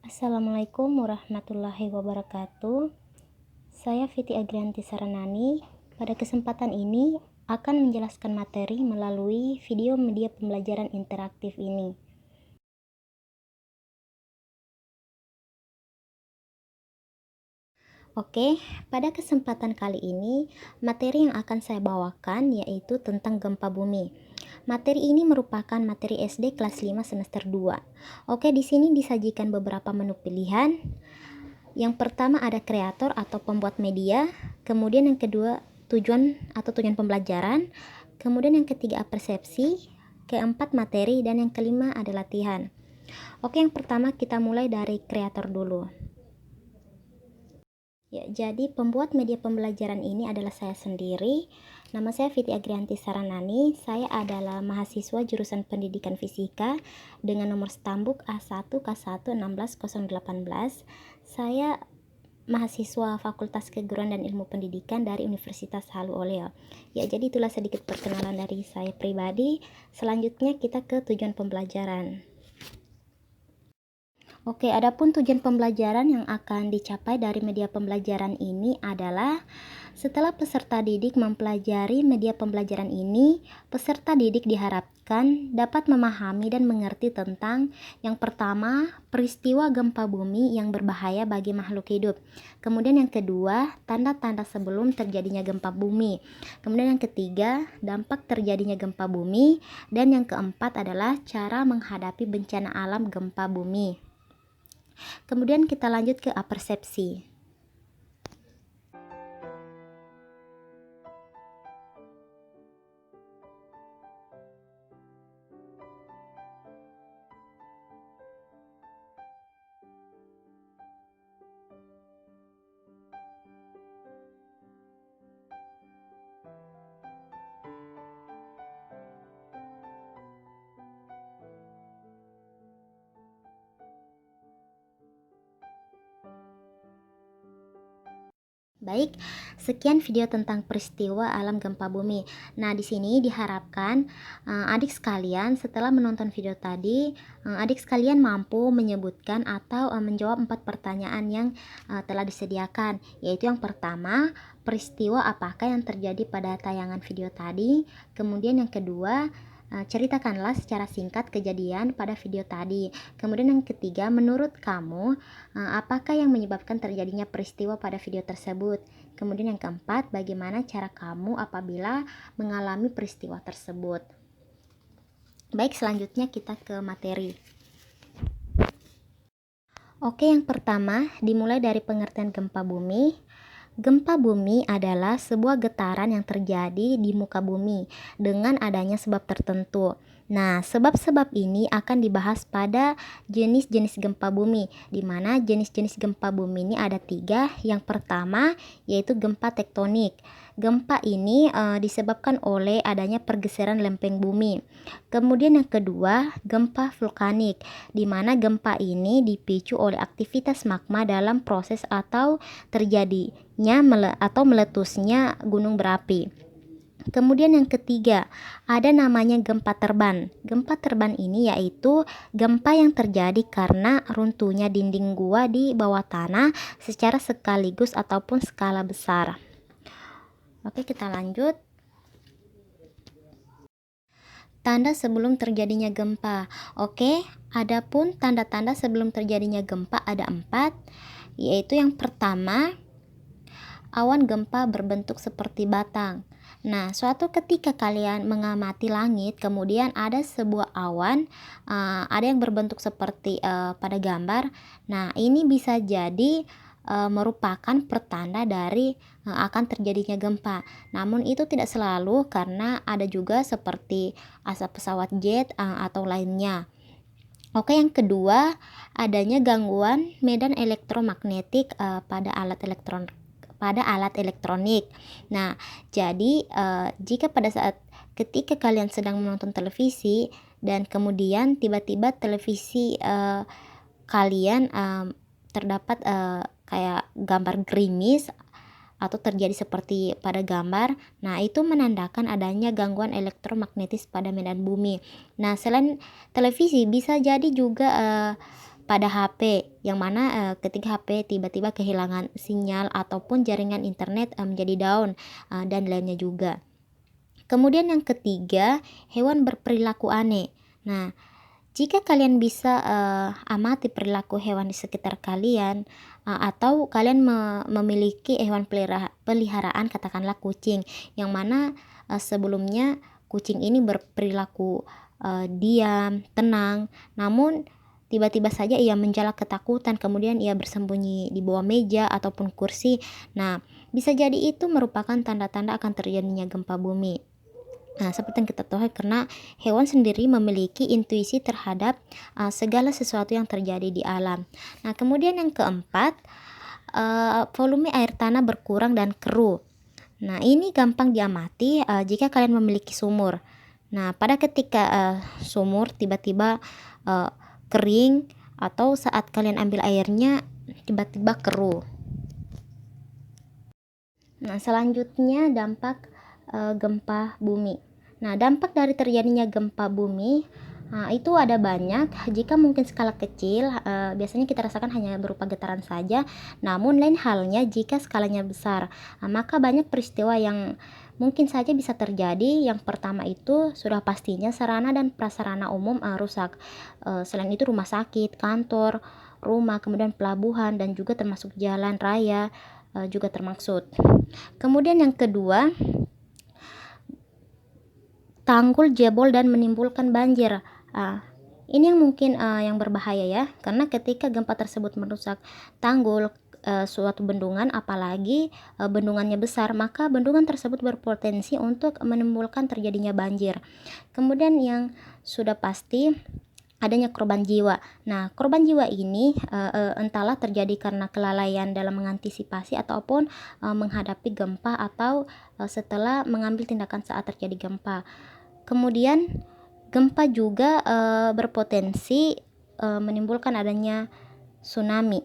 Assalamualaikum warahmatullahi wabarakatuh. Saya Fiti Agrianti Saranani. Pada kesempatan ini akan menjelaskan materi melalui video media pembelajaran interaktif ini. Oke, pada kesempatan kali ini materi yang akan saya bawakan yaitu tentang gempa bumi. Materi ini merupakan materi SD kelas 5 semester 2. Oke, di sini disajikan beberapa menu pilihan. Yang pertama ada kreator atau pembuat media, kemudian yang kedua tujuan atau tujuan pembelajaran, kemudian yang ketiga persepsi, keempat materi, dan yang kelima ada latihan. Oke, yang pertama kita mulai dari kreator dulu. Ya, jadi pembuat media pembelajaran ini adalah saya sendiri. Nama saya Fiti Agrianti Saranani. Saya adalah mahasiswa jurusan Pendidikan Fisika dengan nomor stambuk A1K1 16018. Saya mahasiswa Fakultas Keguruan dan Ilmu Pendidikan dari Universitas Halu Oleo. Ya, jadi itulah sedikit perkenalan dari saya pribadi. Selanjutnya kita ke tujuan pembelajaran. Oke, adapun tujuan pembelajaran yang akan dicapai dari media pembelajaran ini adalah setelah peserta didik mempelajari media pembelajaran ini, peserta didik diharapkan dapat memahami dan mengerti tentang yang pertama, peristiwa gempa bumi yang berbahaya bagi makhluk hidup. Kemudian yang kedua, tanda-tanda sebelum terjadinya gempa bumi. Kemudian yang ketiga, dampak terjadinya gempa bumi. Dan yang keempat adalah cara menghadapi bencana alam gempa bumi. Kemudian kita lanjut ke apersepsi. Baik, sekian video tentang peristiwa alam gempa bumi. Nah, di sini diharapkan adik sekalian setelah menonton video tadi, adik sekalian mampu menyebutkan atau menjawab 4 pertanyaan yang telah disediakan, yaitu yang pertama, peristiwa apakah yang terjadi pada tayangan video tadi? Kemudian yang kedua, ceritakanlah secara singkat kejadian pada video tadi. Kemudian yang ketiga, menurut kamu apakah yang menyebabkan terjadinya peristiwa pada video tersebut? Kemudian yang keempat, bagaimana cara kamu apabila mengalami peristiwa tersebut? Baik, selanjutnya kita ke materi. Oke, yang pertama dimulai dari pengertian gempa bumi. Gempa bumi adalah sebuah getaran yang terjadi di muka bumi dengan adanya sebab tertentu. Nah, sebab-sebab ini akan dibahas pada jenis-jenis gempa bumi, di mana jenis-jenis gempa bumi ini ada 3. Yang pertama yaitu gempa tektonik. Gempa ini disebabkan oleh adanya pergeseran lempeng bumi. Kemudian yang kedua, gempa vulkanik, di mana gempa ini dipicu oleh aktivitas magma dalam proses atau terjadinya atau meletusnya gunung berapi. Kemudian yang ketiga, ada namanya gempa terban. Gempa terban ini yaitu gempa yang terjadi karena runtuhnya dinding gua di bawah tanah secara sekaligus ataupun skala besar. Oke, kita lanjut. Tanda sebelum terjadinya gempa. Oke, adapun tanda-tanda sebelum terjadinya gempa ada 4, yaitu yang pertama, awan gempa berbentuk seperti batang. Nah, suatu ketika kalian mengamati langit, kemudian ada sebuah awan, ada yang berbentuk seperti pada gambar. Nah, ini bisa jadi merupakan pertanda dari akan terjadinya gempa. Namun itu tidak selalu, karena ada juga seperti asap pesawat jet atau lainnya. Oke, yang kedua, adanya gangguan medan elektromagnetik pada alat elektronik. Nah, jadi jika pada saat ketika kalian sedang menonton televisi dan kemudian tiba-tiba televisi kalian terdapat kayak gambar gerimis atau terjadi seperti pada gambar, nah itu menandakan adanya gangguan elektromagnetis pada medan bumi. Nah, selain televisi bisa jadi juga pada HP, yang mana ketika HP tiba-tiba kehilangan sinyal ataupun jaringan internet menjadi down, dan lainnya juga. Kemudian yang ketiga, hewan berperilaku aneh. Nah, jika kalian bisa amati perilaku hewan di sekitar kalian, atau kalian memiliki hewan peliharaan, katakanlah kucing, yang mana sebelumnya kucing ini berperilaku diam, tenang, namun tiba-tiba saja ia menjala ketakutan, kemudian ia bersembunyi di bawah meja ataupun kursi. Nah, bisa jadi itu merupakan tanda-tanda akan terjadinya gempa bumi. Nah, seperti yang kita tahu, karena hewan sendiri memiliki intuisi terhadap segala sesuatu yang terjadi di alam. Nah, kemudian yang keempat, volume air tanah berkurang dan keruh. Nah, ini gampang diamati jika kalian memiliki sumur. Nah, pada ketika sumur tiba-tiba kering, atau saat kalian ambil airnya tiba-tiba keruh. Nah, selanjutnya dampak gempa bumi. Nah, dampak dari terjadinya gempa bumi itu ada banyak. Jika mungkin skala kecil, biasanya kita rasakan hanya berupa getaran saja. Namun lain halnya jika skalanya besar, maka banyak peristiwa yang mungkin saja bisa terjadi. Yang pertama itu sudah pastinya sarana dan prasarana umum rusak. Selain itu rumah sakit, kantor, rumah, kemudian pelabuhan, dan juga termasuk jalan raya juga termaksud. Kemudian yang kedua, tanggul jebol dan menimbulkan banjir. Ini yang mungkin yang berbahaya ya, karena ketika gempa tersebut merusak tanggul, suatu bendungan, apalagi bendungannya besar, maka bendungan tersebut berpotensi untuk menimbulkan terjadinya banjir. Kemudian yang sudah pasti adanya korban jiwa. Nah, korban jiwa ini entahlah terjadi karena kelalaian dalam mengantisipasi ataupun menghadapi gempa, atau setelah mengambil tindakan saat terjadi gempa. Kemudian gempa juga berpotensi menimbulkan adanya tsunami.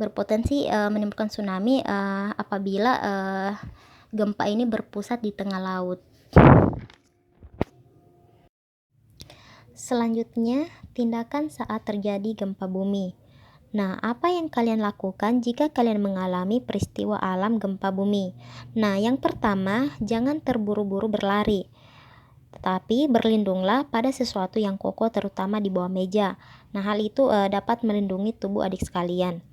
Menimbulkan tsunami apabila gempa ini berpusat di tengah laut. Selanjutnya, tindakan saat terjadi gempa bumi. Nah, apa yang kalian lakukan jika kalian mengalami peristiwa alam gempa bumi? Nah, yang pertama, jangan terburu-buru berlari, tetapi berlindunglah pada sesuatu yang kokoh, terutama di bawah meja. Nah, hal itu dapat melindungi tubuh adik sekalian.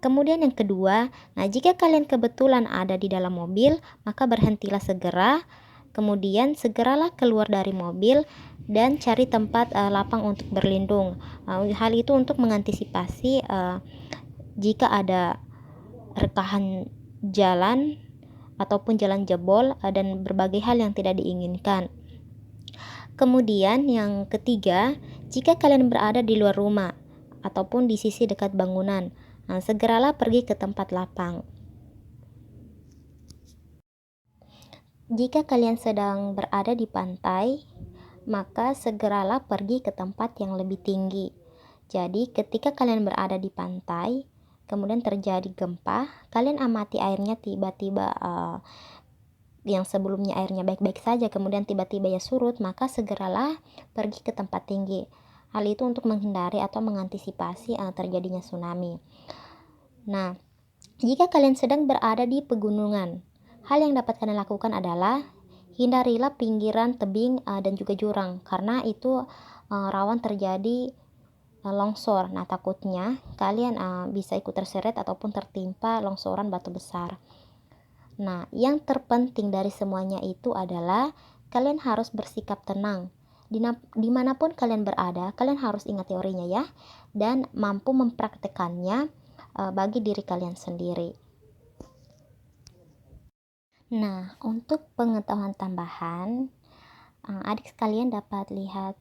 Kemudian yang kedua, nah jika kalian kebetulan ada di dalam mobil, maka berhentilah segera. Kemudian segeralah keluar dari mobil dan cari tempat lapang untuk berlindung. Hal itu untuk mengantisipasi jika ada rekahan jalan ataupun jalan jebol dan berbagai hal yang tidak diinginkan. Kemudian yang ketiga, jika kalian berada di luar rumah ataupun di sisi dekat bangunan, segeralah pergi ke tempat lapang. Jika kalian sedang berada di pantai, maka segeralah pergi ke tempat yang lebih tinggi. Jadi ketika kalian berada di pantai, kemudian terjadi gempa, kalian amati airnya tiba-tiba yang sebelumnya airnya baik-baik saja, kemudian tiba-tiba ya surut, maka segeralah pergi ke tempat tinggi. Hal itu untuk menghindari atau mengantisipasi terjadinya tsunami. Nah, jika kalian sedang berada di pegunungan, hal yang dapat kalian lakukan adalah hindarilah pinggiran tebing dan juga jurang, karena itu rawan terjadi longsor. Nah, takutnya kalian bisa ikut terseret ataupun tertimpa longsoran batu besar. Nah, yang terpenting dari semuanya itu adalah kalian harus bersikap tenang. Dimanapun kalian berada, kalian harus ingat teorinya ya, dan mampu mempraktekannya bagi diri kalian sendiri. Nah, untuk pengetahuan tambahan, adik sekalian dapat lihat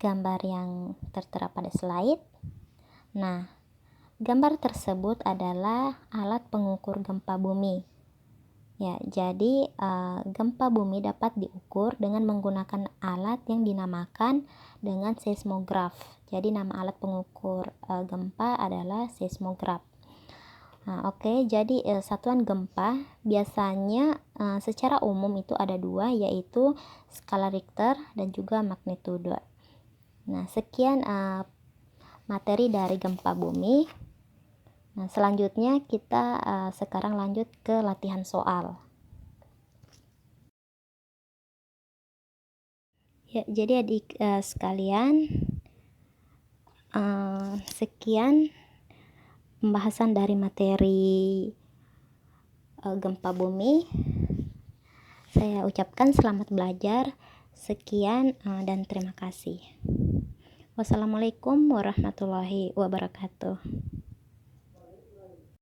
gambar yang tertera pada slide. Nah, gambar tersebut adalah alat pengukur gempa bumi. Ya, jadi gempa bumi dapat diukur dengan menggunakan alat yang dinamakan dengan seismograf. Jadi nama alat pengukur gempa adalah seismograf. Nah, oke, jadi satuan gempa biasanya secara umum itu ada dua, yaitu skala Richter dan juga magnitudo. Nah, sekian materi dari gempa bumi. Nah, selanjutnya kita sekarang lanjut ke latihan soal. Ya, jadi adik sekalian, sekian pembahasan dari materi gempa bumi. Saya ucapkan selamat belajar. Sekian dan terima kasih. Wassalamualaikum warahmatullahi wabarakatuh.